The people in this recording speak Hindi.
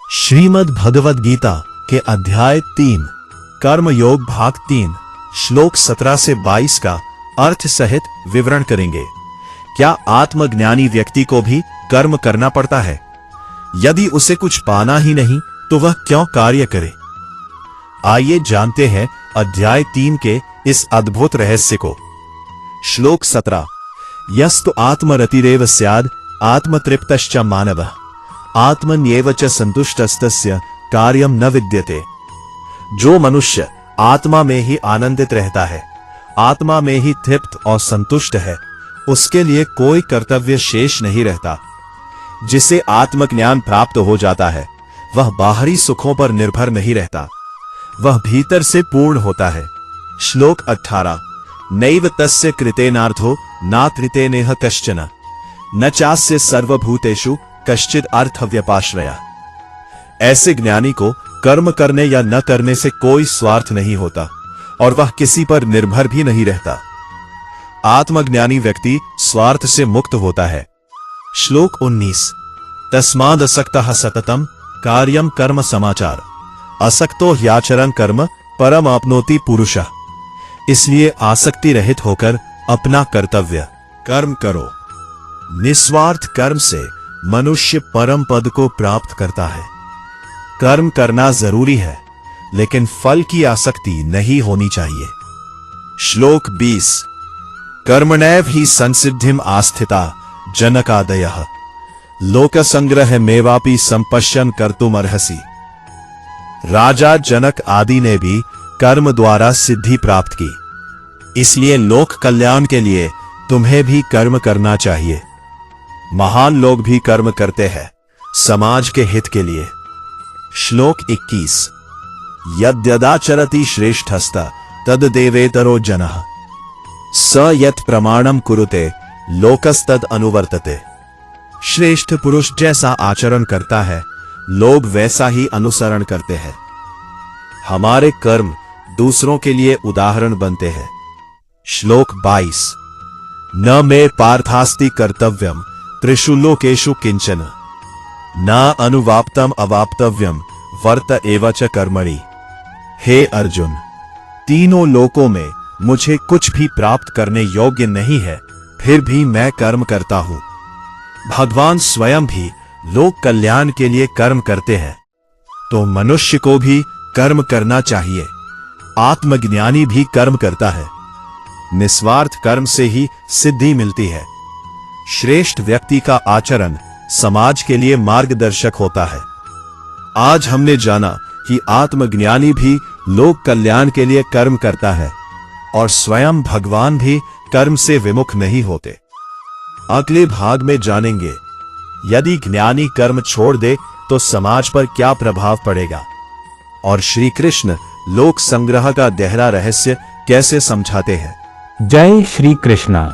श्रीमद् भगवद गीता के अध्याय 3 कर्म योग भाग 3 श्लोक 17 से 22 का अर्थ सहित विवरण करेंगे। क्या आत्मज्ञानी व्यक्ति को भी कर्म करना पड़ता है? यदि उसे कुछ पाना ही नहीं तो वह क्यों कार्य करे? आइए जानते हैं अध्याय 3 के इस अद्भुत रहस्य को। श्लोक 17 यस्तु आत्मरतिरेव स्याद् आत्मतृप्तश्च मानवः आत्मन्येव च संतुष्टस्तस्य कार्यम न विद्यते। जो मनुष्य आत्मा में ही आनंदित रहता है, आत्मा में ही तृप्त और संतुष्ट है, उसके लिए कोई कर्तव्य शेष नहीं रहता। जिसे आत्मज्ञान प्राप्त हो जाता है वह बाहरी सुखों पर निर्भर नहीं रहता, वह भीतर से पूर्ण होता है। श्लोक 18 नैव तस्य कृतेनार्थो नात्रितेनेह कश्चन न चास्य सर्वभूतेषु कश्चिद अर्थव्यपाश्रया। ऐसे ज्ञानी को कर्म करने या न करने से कोई स्वार्थ नहीं होता और वह किसी पर निर्भर भी नहीं रहता। आत्मज्ञानी व्यक्ति स्वार्थ से मुक्त होता है। श्लोक 19 तस्मादसक्तः सततम कार्यम कर्म समाचार असक्तो ह्याचरन् कर्म परम आपनोति पुरुषः। इसलिए आसक्ति रहित होकर अपना कर्तव्य कर्म करो। निस्वार्थ कर्म से मनुष्य परम पद को प्राप्त करता है। कर्म करना जरूरी है, लेकिन फल की आसक्ति नहीं होनी चाहिए। श्लोक 20 कर्मणैव ही संसिद्धिम आस्थिता जनकादयः लोकसंग्रह मेवापि संपश्यन् कर्तुम अर्हसि। राजा जनक आदि ने भी कर्म द्वारा सिद्धि प्राप्त की, इसलिए लोक कल्याण के लिए तुम्हें भी कर्म करना चाहिए। महान लोग भी कर्म करते हैं समाज के हित के लिए। श्लोक 21 यद्यदाचरति श्रेष्ठस्ता तद्देवेतरो जनः स यत् प्रमाणम कुरुते लोकस्तद अनुवर्तते। श्रेष्ठ पुरुष जैसा आचरण करता है लोग वैसा ही अनुसरण करते हैं। हमारे कर्म दूसरों के लिए उदाहरण बनते हैं। श्लोक 22 न मे पार्थास्ति कर्तव्यम त्रिषु लोकेषु किंचन न अनुवाप्तम अवाप्तव्यम वर्त एव च कर्मणि। हे अर्जुन, तीनों लोकों में मुझे कुछ भी प्राप्त करने योग्य नहीं है, फिर भी मैं कर्म करता हूं। भगवान स्वयं भी लोक कल्याण के लिए कर्म करते हैं, तो मनुष्य को भी कर्म करना चाहिए। आत्मज्ञानी भी कर्म करता है। निस्वार्थ कर्म से ही सिद्धि मिलती है। श्रेष्ठ व्यक्ति का आचरण समाज के लिए मार्गदर्शक होता है। आज हमने जाना कि आत्मज्ञानी भी लोक कल्याण के लिए कर्म करता है और स्वयं भगवान भी कर्म से विमुख नहीं होते। अगले भाग में जानेंगे यदि ज्ञानी कर्म छोड़ दे तो समाज पर क्या प्रभाव पड़ेगा और श्री कृष्ण लोक संग्रह का गहरा रहस्य कैसे समझाते हैं। जय श्री कृष्णा।